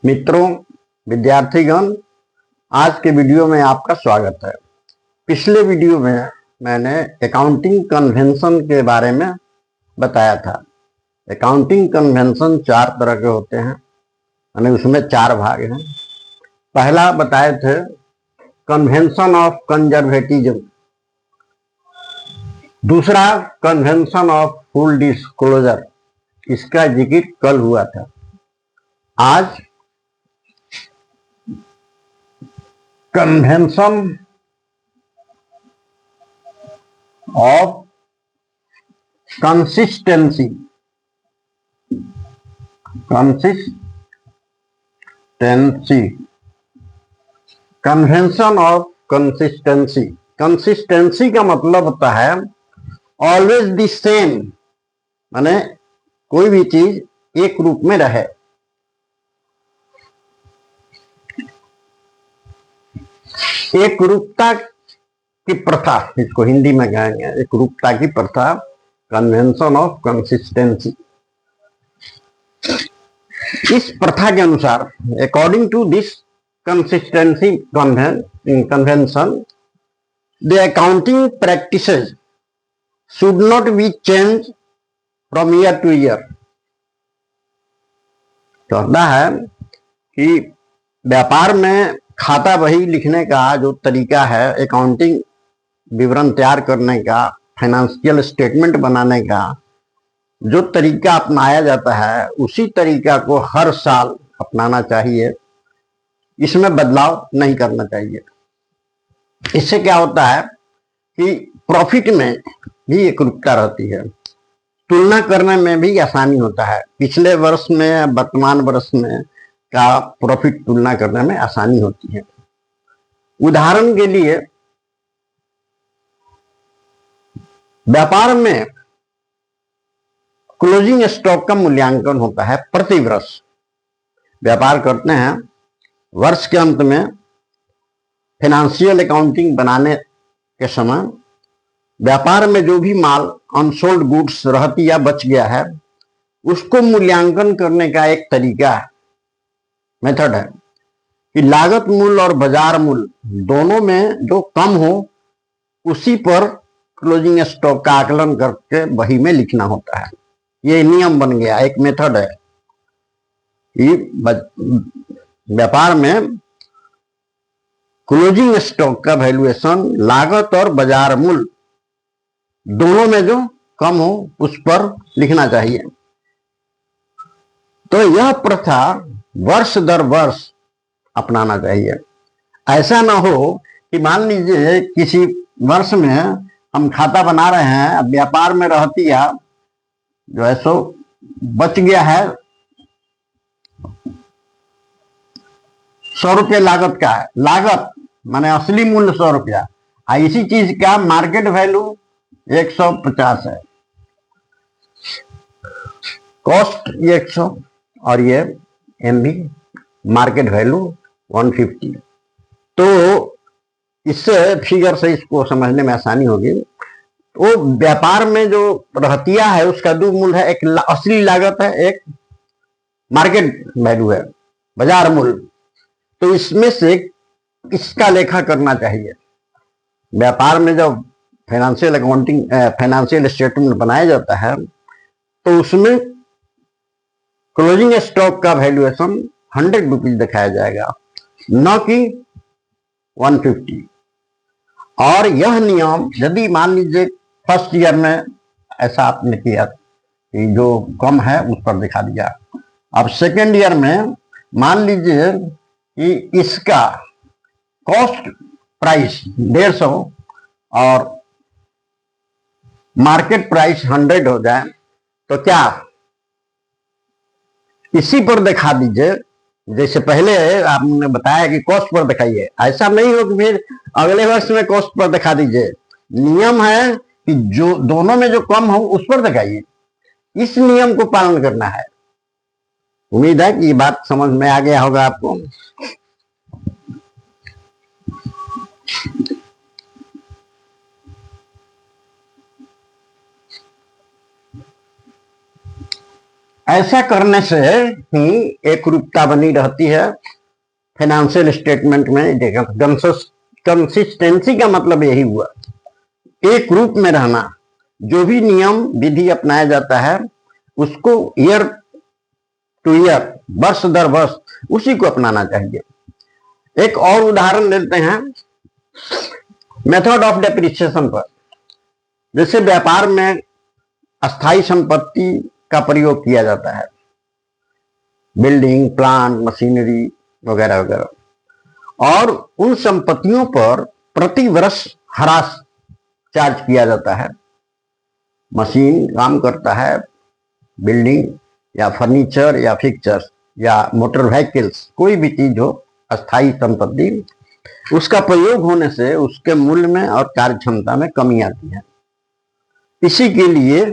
मित्रों, विद्यार्थीगण, आज के वीडियो में आपका स्वागत है। पिछले वीडियो में मैंने अकाउंटिंग कन्वेंशन के बारे में बताया था। अकाउंटिंग कन्वेंशन 4 तरह के होते हैं, यानी उसमें 4 भाग हैं। पहला बताए थे कन्वेंशन ऑफ कंजर्वेटिज्म, दूसरा कन्वेंशन ऑफ फुल डिस्क्लोजर, इसका जिक्र कल हुआ था। आज convention of consistency convention of consistency. Consistency का मतलब होता है ऑलवेज द सेम, माने कोई भी चीज एक रूप में रहे। एक रूपता की प्रथा, इसको हिंदी में कहेंगे एक रूपता की प्रथा, कन्वेंशन ऑफ कंसिस्टेंसी। इस प्रथा के अनुसार, according to this consistency convention, the accounting practices should not be change from year to year. कहता है कि व्यापार में खाता बही लिखने का जो तरीका है, अकाउंटिंग विवरण तैयार करने का, फाइनेंशियल स्टेटमेंट बनाने का जो तरीका अपनाया जाता है, उसी तरीका को हर साल अपनाना चाहिए। इसमें बदलाव नहीं करना चाहिए। इससे क्या होता है कि प्रॉफिट में भी एकरूपता रहती है, तुलना करने में भी आसानी होता है। पिछले वर्ष में वर्तमान वर्ष में का प्रॉफिट तुलना करने में आसानी होती है। उदाहरण के लिए, व्यापार में क्लोजिंग स्टॉक का मूल्यांकन होता है प्रति वर्ष। व्यापार करते हैं, वर्ष के अंत में फाइनेंशियल अकाउंटिंग बनाने के समय व्यापार में जो भी माल अनसोल्ड गुड्स रहती या बच गया है, उसको मूल्यांकन करने का एक तरीका है, मेथड है कि लागत मूल्य और बाजार मूल्य दोनों में जो कम हो, उसी पर क्लोजिंग स्टॉक का आकलन करके बही में लिखना होता है। ये नियम बन गया, एक मेथड है कि व्यापार में क्लोजिंग स्टॉक का वैल्यूएशन लागत और बाजार मूल्य दोनों में जो कम हो उस पर लिखना चाहिए। तो यह प्रथा वर्ष दर वर्ष अपनाना चाहिए। ऐसा ना हो कि मान लीजिए किसी वर्ष में हम खाता बना रहे हैं, अब व्यापार में रहती है जो है सो बच गया है 100 रुपये लागत का है, लागत माने असली मूल्य 100 रुपया, इसी चीज का मार्केट वैल्यू 150 है, कॉस्ट ये 100 और ये एमबी मार्केट वैल्यू 150। तो इससे फिगर से इसको समझने में आसानी होगी। तो व्यापार में जो रहतिया है उसका दो मूल्य है, एक असली लागत है, एक मार्केट वैल्यू है, बाजार मूल्य। तो इसमें से किसका लेखा करना चाहिए? व्यापार में जब फाइनेंशियल अकाउंटिंग फाइनेंशियल स्टेटमेंट बनाया जाता है तो उसमें क्लोजिंग स्टॉक का वैल्यूएशन 100 रुपीज दिखाया जाएगा, न कि 150। और यह नियम यदि मान लीजिए फर्स्ट ईयर में ऐसा आपने किया कि जो कम है उस पर दिखा दिया, अब सेकेंड ईयर में मान लीजिए कि इसका कॉस्ट प्राइस 150 और मार्केट प्राइस 100 हो जाए, तो क्या इसी पर दिखा दीजिए, जैसे पहले आपने बताया कि कॉस्ट पर दिखाइए। ऐसा नहीं हो कि फिर अगले वर्ष में कॉस्ट पर दिखा दीजिए। नियम है कि जो दोनों में जो कम हो उस पर दिखाइए। इस नियम को पालन करना है। उम्मीद है कि ये बात समझ में आ गया होगा आपको। ऐसा करने से ही एक रूपता बनी रहती है फाइनेंशियल स्टेटमेंट में। कंसिस्टेंसी का मतलब यही हुआ, एक रूप में रहना। जो भी नियम विधि अपनाया जाता है उसको ईयर टू ईयर, वर्ष दर वर्ष उसी को अपनाना चाहिए। एक और उदाहरण लेते हैं मेथड ऑफ डेप्रिसिएशन पर। जैसे व्यापार में अस्थाई संपत्ति का प्रयोग किया जाता है, बिल्डिंग, प्लांट, मशीनरी वगैरह वगैरह, और उन संपत्तियों पर प्रति वर्ष ह्रास चार्ज किया जाता है। मशीन काम करता है, बिल्डिंग या फर्नीचर या फिक्चर्स या मोटर व्हीकल्स, कोई भी चीज हो अस्थाई संपत्ति, उसका प्रयोग होने से उसके मूल्य में और कार्य क्षमता में कमी आती है। इसी के लिए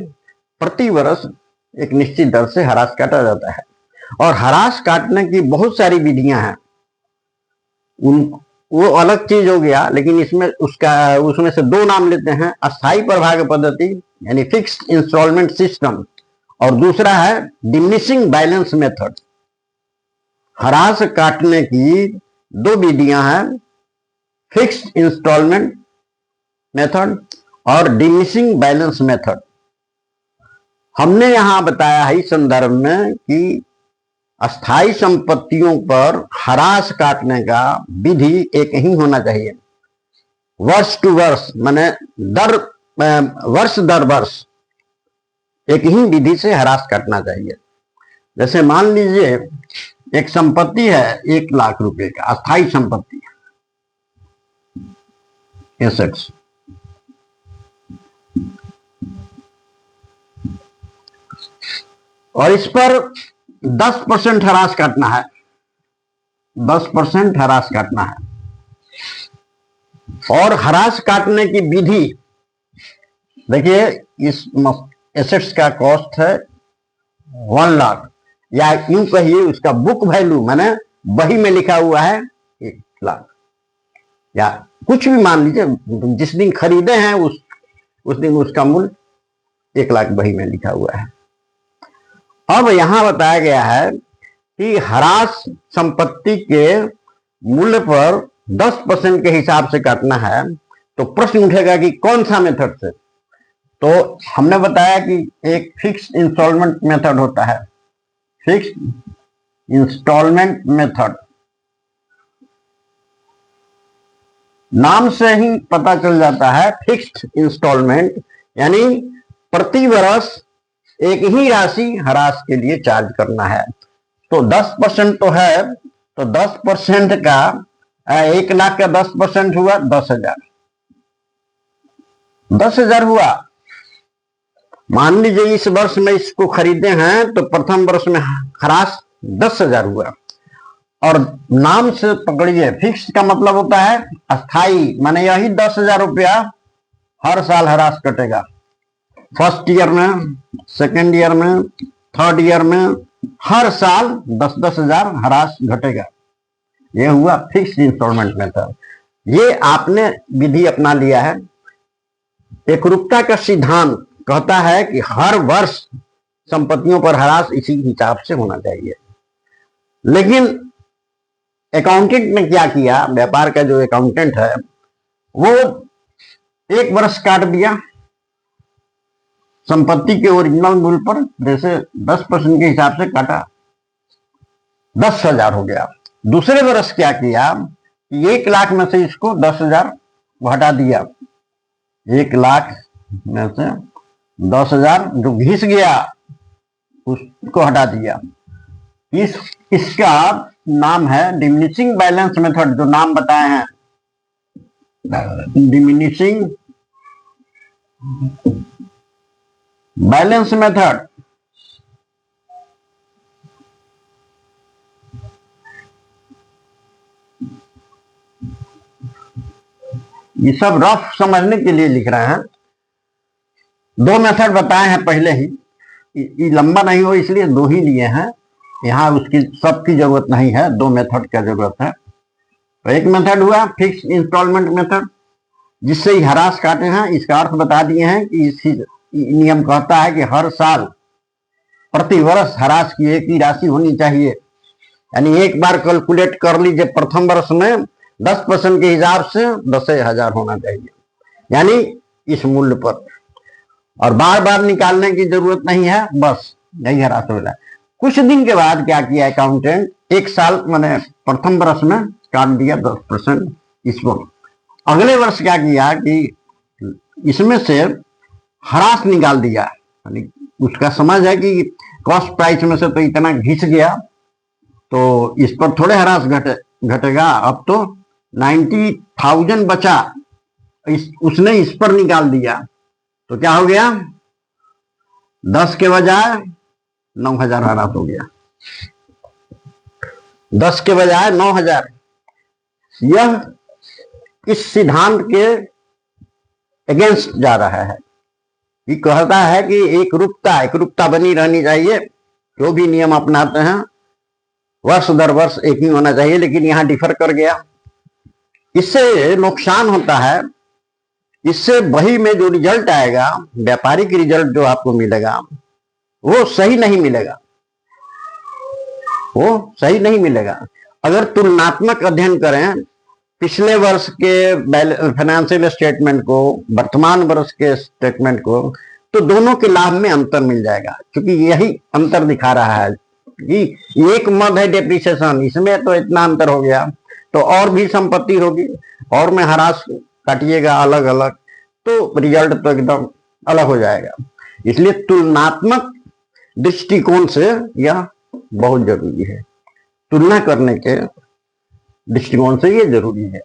प्रति वर्ष एक निश्चित दर से ह्रास काटा जाता है। और ह्रास काटने की बहुत सारी विधियां हैं, वो अलग चीज हो गया, लेकिन उसमें से दो नाम लेते हैं। अस्थाई प्रभाग पद्धति यानी फिक्स्ड इंस्टॉलमेंट सिस्टम, और दूसरा है डिमिनिशिंग बैलेंस मेथड। ह्रास काटने की दो विधियां हैं, फिक्स्ड इंस्टॉलमेंट मेथड और डिमिनिशिंग बैलेंस मेथड। हमने यहां बताया है इस संदर्भ में कि अस्थाई संपत्तियों पर ह्रास काटने का विधि एक ही होना चाहिए, वर्ष टू वर्ष, माने वर्ष दर वर्ष एक ही विधि से ह्रास काटना चाहिए। जैसे मान लीजिए एक संपत्ति है 1 लाख रुपए का, अस्थाई संपत्ति एसेट्स, और इस पर 10% ह्रास काटना है, 10% ह्रास काटना है। और ह्रास काटने की विधि देखिए, इस एसेट्स का कॉस्ट है 1 लाख, या यूं कहिए उसका बुक वैल्यू माने बही में लिखा हुआ है 1 लाख, या कुछ भी मान लीजिए, जिस दिन खरीदे हैं उस दिन उसका मूल्य 1 लाख बही में लिखा हुआ है। अब यहां बताया गया है कि ह्रास संपत्ति के मूल्य पर 10% के हिसाब से काटना है। तो प्रश्न उठेगा कि कौन सा मेथड से? तो हमने बताया कि एक फिक्स्ड इंस्टॉलमेंट मेथड होता है, फिक्स्ड इंस्टॉलमेंट मेथड। नाम से ही पता चल जाता है फिक्स्ड इंस्टॉलमेंट यानी प्रति वर्ष एक ही राशि ह्रास के लिए चार्ज करना है। तो 10% तो है, तो 10% का 1 लाख का 10% हुआ 10,000, 10,000 हुआ। मान लीजिए इस वर्ष में इसको खरीदे हैं तो प्रथम वर्ष में ह्रास 10,000 हुआ। और नाम से पकड़िए, फिक्स का मतलब होता है अस्थाई, माने यही 10,000 रुपया हर साल ह्रास कटेगा। फर्स्ट ईयर में, सेकेंड ईयर में, थर्ड ईयर में हर साल 10,000 ह्रास घटेगा। ये हुआ फिक्स्ड इंस्टॉलमेंट मेथड। ये आपने विधि अपना लिया है। एकरूपता का सिद्धांत कहता है कि हर वर्ष संपत्तियों पर ह्रास इसी हिसाब से होना चाहिए। लेकिन अकाउंटेंट ने क्या किया, व्यापार का जो अकाउंटेंट है वो 1 वर्ष काट दिया संपत्ति के ओरिजिनल मूल्य पर, जैसे 10% के हिसाब से काटा, 10,000 हो गया। दूसरे वर्ष क्या किया, 1 लाख में से इसको 10,000 घटा दिया, 1 लाख में से 10,000 जो घिस गया उसको हटा दिया। इसका नाम है डिमिनिशिंग बैलेंस मेथड, जो नाम बताए हैं डिमिनिशिंग बैलेंस मेथड। ये सब रफ समझने के लिए लिख रहे हैं। 2 मेथड बताए हैं पहले ही, ये लंबा नहीं हो इसलिए 2 ही लिए हैं। यहाँ उसकी सबकी जरूरत नहीं है, 2 मेथड का जरूरत है। तो एक मेथड हुआ फिक्स इंस्टॉलमेंट मेथड, जिससे ही ह्रास काटे हैं। इसका अर्थ बता दिए हैं कि इसी नियम कहता है कि हर साल प्रति वर्ष ह्रास की एक ही राशि होनी चाहिए। यानी एक बार कैलकुलेट कर लीजिए, प्रथम वर्ष में 10% के हिसाब से 10,000 होना चाहिए, यानी इस मूल्य पर, और बार बार निकालने की जरूरत नहीं है, बस यही ह्रास हो रहा है। कुछ दिन के बाद क्या किया अकाउंटेंट, एक साल मैंने प्रथम वर्ष में काट दिया 10% इसको। अगले वर्ष क्या किया कि इसमें से ह्रास निकाल दिया, यानी उसका समझ है कि कॉस्ट प्राइस में से तो इतना घिस गया, तो इस पर थोड़े ह्रास घटेगा। अब तो 90,000 बचा, उसने इस पर निकाल दिया, तो क्या हो गया, 10 के बजाय 9,000 ह्रास हो गया, 10 के बजाय 9,000। यह इस सिद्धांत के अगेंस्ट जा रहा है, ये कहता है कि एकरूपता बनी रहनी चाहिए, जो भी नियम अपनाते हैं वर्ष दर वर्ष एक ही होना चाहिए, लेकिन यहां डिफर कर गया। इससे नुकसान होता है, इससे बही में जो रिजल्ट आएगा, व्यापारिक रिजल्ट जो आपको मिलेगा, वो सही नहीं मिलेगा, वो सही नहीं मिलेगा। अगर तुलनात्मक अध्ययन करें पिछले वर्ष के फाइनेंशियल स्टेटमेंट को, वर्तमान वर्ष के स्टेटमेंट को, तो दोनों के लाभ में अंतर मिल जाएगा, क्योंकि यही अंतर दिखा रहा है कि एक मद है डेप्रिसिएशन, इसमें तो इतना अंतर हो गया, तो और भी संपत्ति होगी और में ह्रास काटिएगा अलग अलग, तो रिजल्ट तो एकदम अलग हो जाएगा। इसलिए तुलनात्मक दृष्टिकोण से यह बहुत जरूरी है, तुलना करने के दृष्टिकोण से ये जरूरी है।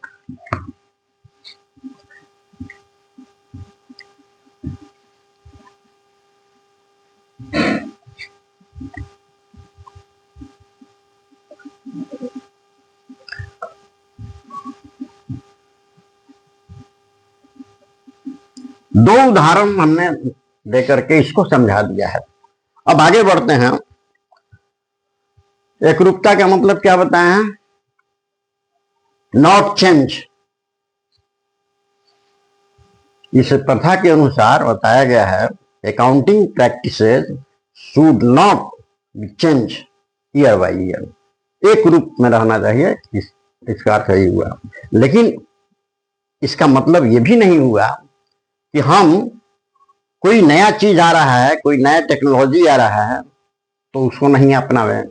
दो उदाहरण हमने देकर के इसको समझा दिया है। अब आगे बढ़ते हैं। एकरूपता का मतलब क्या बताए हैं, नॉट चेंज। इस प्रथा के अनुसार बताया गया है, accounting practices should not be change year by year, एक रूप में रहना चाहिए, इसका अर्थ यही हुआ। लेकिन इसका मतलब ये भी नहीं हुआ कि हम कोई नया चीज आ रहा है, कोई नया टेक्नोलॉजी आ रहा है, तो उसको नहीं अपनावे।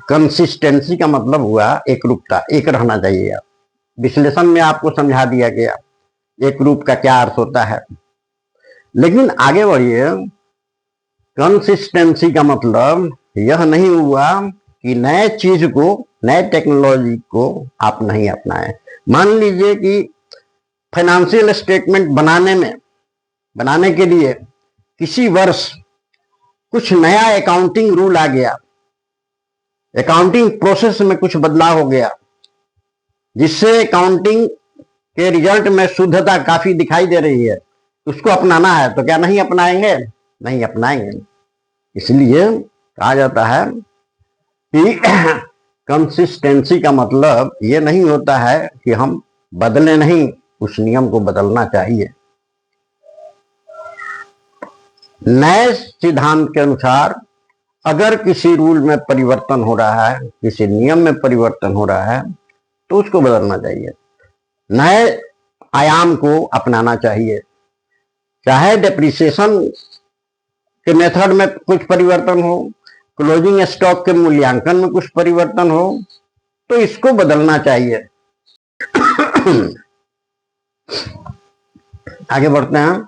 कंसिस्टेंसी का मतलब हुआ एकरूपता, एक रहना चाहिए। विश्लेषण में आपको समझा दिया गया एक रूप का क्या अर्थ होता है। लेकिन आगे बढ़िए, कंसिस्टेंसी का मतलब यह नहीं हुआ कि नए चीज को, नए टेक्नोलॉजी को आप नहीं अपनाएं। मान लीजिए कि फाइनेंशियल स्टेटमेंट बनाने के लिए किसी वर्ष कुछ नया अकाउंटिंग रूल आ गया, अकाउंटिंग प्रोसेस में कुछ बदलाव हो गया, जिससे अकाउंटिंग के रिजल्ट में शुद्धता काफी दिखाई दे रही है, उसको अपनाना है, तो क्या नहीं अपनाएंगे? नहीं अपनाएंगे। इसलिए कहा जाता है कि कंसिस्टेंसी का मतलब ये नहीं होता है कि हम बदले नहीं, उस नियम को बदलना चाहिए। नए सिद्धांत के अनुसार अगर किसी रूल में परिवर्तन हो रहा है, किसी नियम में परिवर्तन हो रहा है, तो उसको बदलना चाहिए, नए आयाम को अपनाना चाहिए। चाहे डेप्रिसिएशन के मेथड में कुछ परिवर्तन हो, क्लोजिंग स्टॉक के मूल्यांकन में कुछ परिवर्तन हो, तो इसको बदलना चाहिए। आगे बढ़ते हैं।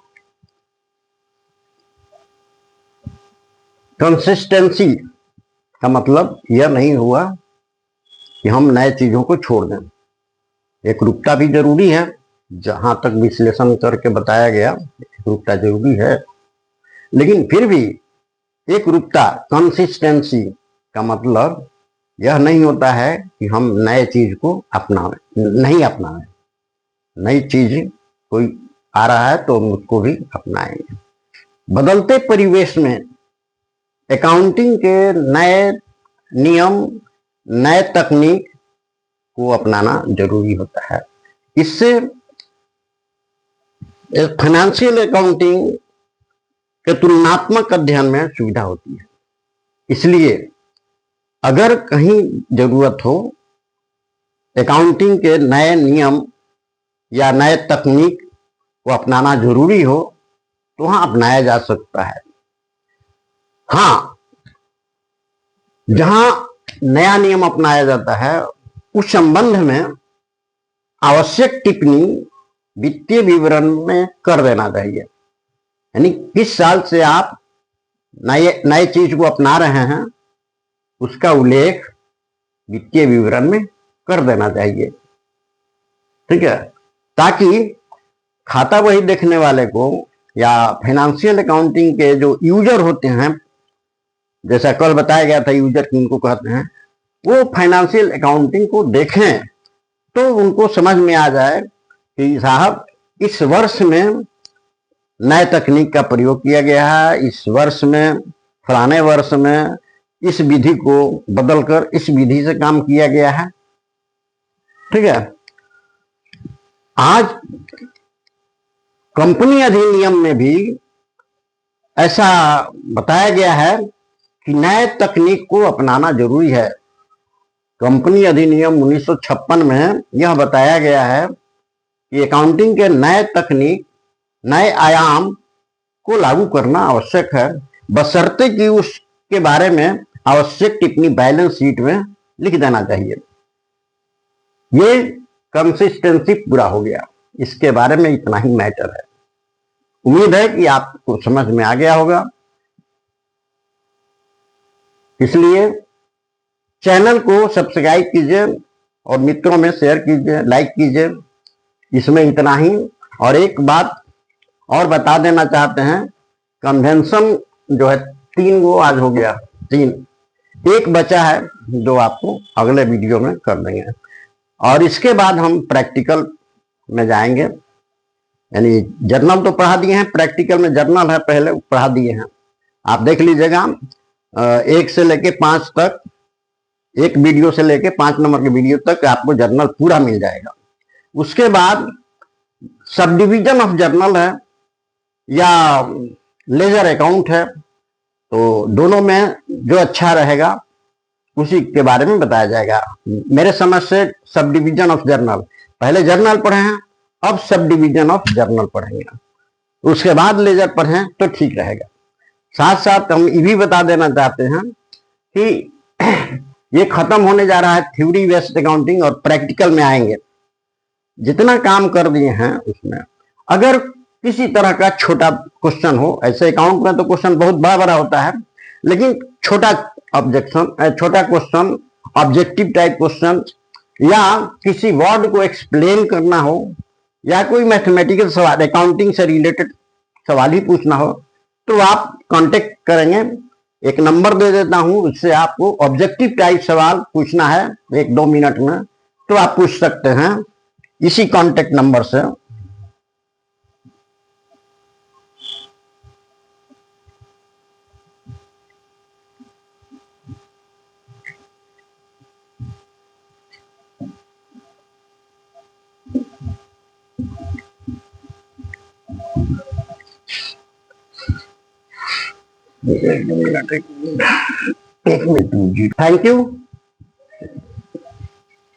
कंसिस्टेंसी का मतलब यह नहीं हुआ कि हम नए चीजों को छोड़ दें, एकरूपता भी जरूरी है, जहां तक विश्लेषण करके बताया गया एकरूपता जरूरी है, लेकिन फिर भी एकरूपता, कंसिस्टेंसी का मतलब यह नहीं होता है कि हम नए चीज को नहीं अपनाएं। नई चीज कोई आ रहा है तो हम उसको भी अपनाएंगे। बदलते परिवेश में अकाउंटिंग के नए नियम, नए तकनीक को अपनाना जरूरी होता है। इससे फाइनेंशियल अकाउंटिंग के तुलनात्मक अध्ययन में सुविधा होती है। इसलिए अगर कहीं जरूरत हो अकाउंटिंग के नए नियम या नए तकनीक को अपनाना जरूरी हो तो वहां अपनाया जा सकता है। हाँ, जहां नया नियम अपनाया जाता है उस संबंध में आवश्यक टिप्पणी वित्तीय विवरण में कर देना चाहिए। यानी किस साल से आप नए चीज को अपना रहे हैं उसका उल्लेख वित्तीय विवरण में कर देना चाहिए। ठीक है, ताकि खाता वही देखने वाले को या फाइनेंशियल अकाउंटिंग के जो यूजर होते हैं, जैसा कल बताया गया था यूजर किनको कहते हैं, वो फाइनेंशियल अकाउंटिंग को देखें तो उनको समझ में आ जाए कि साहब इस वर्ष में नए तकनीक का प्रयोग किया गया है, इस वर्ष में फलाने वर्ष में इस विधि को बदलकर इस विधि से काम किया गया है। ठीक है, आज कंपनी अधिनियम में भी ऐसा बताया गया है कि नए तकनीक को अपनाना जरूरी है। कंपनी अधिनियम 1956 में यह बताया गया है कि अकाउंटिंग के नए तकनीक नए आयाम को लागू करना आवश्यक है, बशर्ते कि उसके बारे में आवश्यक टिप्पणी बैलेंस शीट में लिख देना चाहिए। ये कंसिस्टेंसी पूरा हो गया, इसके बारे में इतना ही मैटर है। उम्मीद है कि आपको समझ में आ गया होगा। इसलिए चैनल को सब्सक्राइब कीजिए और मित्रों में शेयर कीजिए, लाइक कीजिए। इसमें इतना ही। और एक बात और बता देना चाहते हैं, कन्वेंशन जो है 3 गो आज हो गया, 3, एक बचा है जो आपको अगले वीडियो में कर देंगे। और इसके बाद हम प्रैक्टिकल में जाएंगे। यानी जर्नल तो पढ़ा दिए हैं, प्रैक्टिकल में जर्नल है पहले पढ़ा दिए हैं, आप देख लीजिएगा। 1 से लेके 5 तक, एक वीडियो से लेके 5 नंबर के वीडियो तक आपको जर्नल पूरा मिल जाएगा। उसके बाद सब डिवीजन ऑफ जर्नल है या लेजर अकाउंट है, तो दोनों में जो अच्छा रहेगा उसी के बारे में बताया जाएगा। मेरे समझ से सब डिवीजन ऑफ जर्नल, पहले जर्नल पढ़े हैं, अब सब डिवीजन ऑफ जर्नल पढ़ेंगे, उसके बाद लेजर पढ़ें तो ठीक रहेगा। साथ साथ हम ये भी बता देना चाहते हैं कि ये खत्म होने जा रहा है थ्योरी बेस्ड अकाउंटिंग, और प्रैक्टिकल में आएंगे। जितना काम कर दिए हैं उसमें अगर किसी तरह का छोटा क्वेश्चन हो, ऐसे अकाउंट में तो क्वेश्चन बहुत बड़ा बड़ा होता है, लेकिन छोटा क्वेश्चन, ऑब्जेक्टिव टाइप क्वेश्चन, या किसी वर्ड को एक्सप्लेन करना हो, या कोई मैथमेटिकल सवाल अकाउंटिंग से रिलेटेड सवाल ही पूछना हो, तो आप कांटेक्ट करेंगे। एक नंबर दे देता हूं, उससे आपको ऑब्जेक्टिव टाइप सवाल पूछना है 1-2 मिनट में, तो आप पूछ सकते हैं इसी कांटेक्ट नंबर से। एक मिनट, थैंक यू।